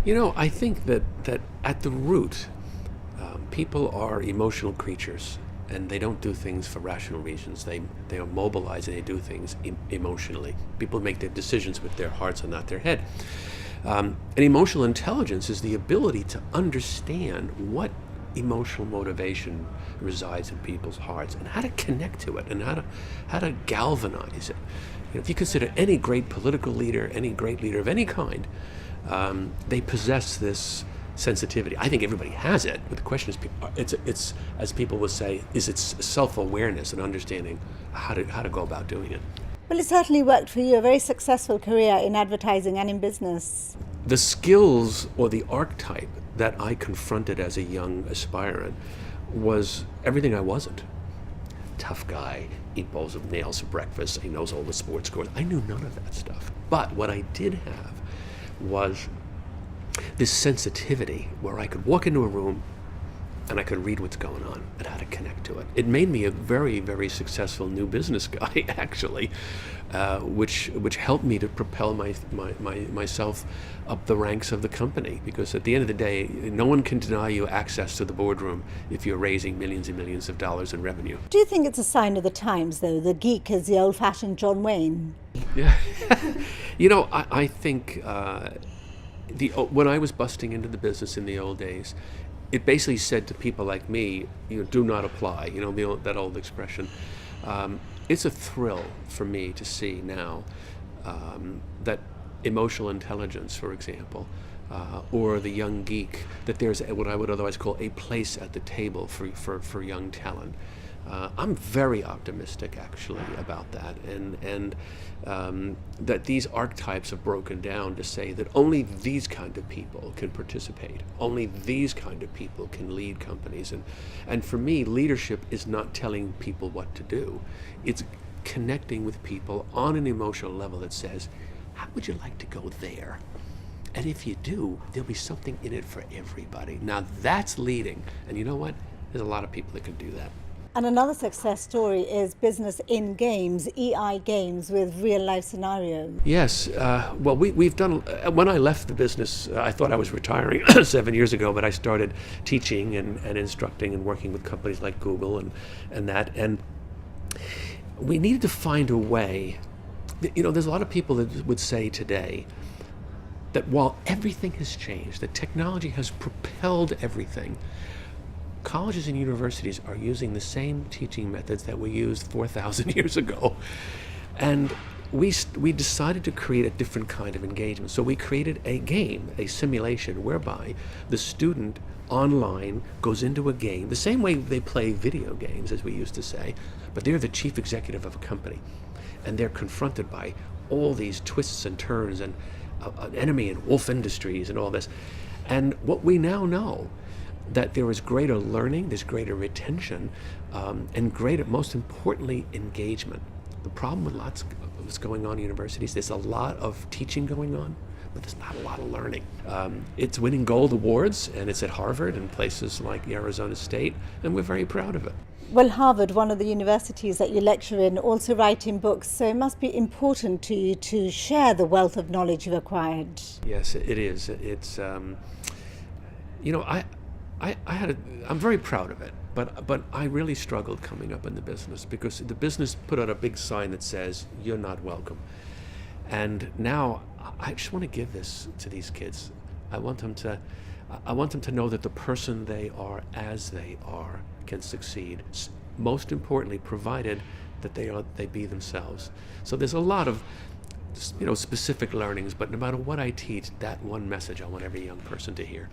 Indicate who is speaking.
Speaker 1: I think that at the root, people are emotional creatures, and they don't do things for rational reasons. They are mobilized and they do things emotionally. People make their decisions with their hearts and not their head. And emotional intelligence is the ability to understand what emotional motivation resides in people's hearts and how to connect to it and how to galvanize it. If you consider any great political leader, any great leader of any kind, they possess this sensitivity. I think everybody has it, but the question is, it's as people would say, is it self-awareness and understanding how to go about doing it.
Speaker 2: Well, it certainly worked for you, a very successful career in advertising and in business.
Speaker 1: The skills or the archetype that I confronted as a young aspirant was everything I wasn't. Tough guy, eat bowls of nails for breakfast, he knows all the sports scores. I knew none of that stuff. But what I did have was this sensitivity where I could walk into a room and I could read what's going on and how to connect to it. It made me a very, very successful new business guy, actually, which helped me to propel myself up the ranks of the company. Because at the end of the day, no one can deny you access to the boardroom if you're raising millions and millions of dollars in revenue.
Speaker 2: Do you think it's a sign of the times, though? The geek is the old-fashioned John Wayne.
Speaker 1: Yeah, I think when I was busting into the business in the old days, it basically said to people like me, do not apply. That old expression. It's a thrill for me to see now that emotional intelligence, for example, or the young geek, that there's what I would otherwise call a place at the table for young talent. I'm very optimistic, actually, about that, and that these archetypes have broken down to say that only these kind of people can participate, only these kind of people can lead companies, and for me, leadership is not telling people what to do. It's connecting with people on an emotional level that says, how would you like to go there? And if you do, there'll be something in it for everybody. Now that's leading, and you know what? There's a lot of people that can do that.
Speaker 2: And another success story is business in games, EI games with real-life scenarios.
Speaker 1: Yes. Well, we've done, when I left the business, I thought I was retiring 7 years ago, but I started teaching and instructing and working with companies like Google and that. And we needed to find a way. There's a lot of people that would say today that while everything has changed, that technology has propelled everything, colleges and universities are using the same teaching methods that were used 4,000 years ago. And we decided to create a different kind of engagement. So we created a game, a simulation, whereby the student online goes into a game, the same way they play video games, as we used to say, but they're the chief executive of a company. And they're confronted by all these twists and turns and an enemy in Wolf Industries and all this. And what we now know, that there is greater learning, there's greater retention, and greater, most importantly, engagement. The problem with lots of what's going on in universities, there's a lot of teaching going on, but there's not a lot of learning. It's winning gold awards, and it's at Harvard and places like Arizona State, and we're very proud of it.
Speaker 2: Well, Harvard, one of the universities that you lecture in, also writing books, so it must be important to you to share the wealth of knowledge you've acquired.
Speaker 1: Yes, it is. It's, I'm very proud of it, but I really struggled coming up in the business because the business put out a big sign that says, you're not welcome. And now I just want to give this to these kids. I want them to know that the person they are as they are can succeed. Most importantly, provided that they be themselves. So there's a lot of specific learnings, but no matter what I teach, that one message I want every young person to hear.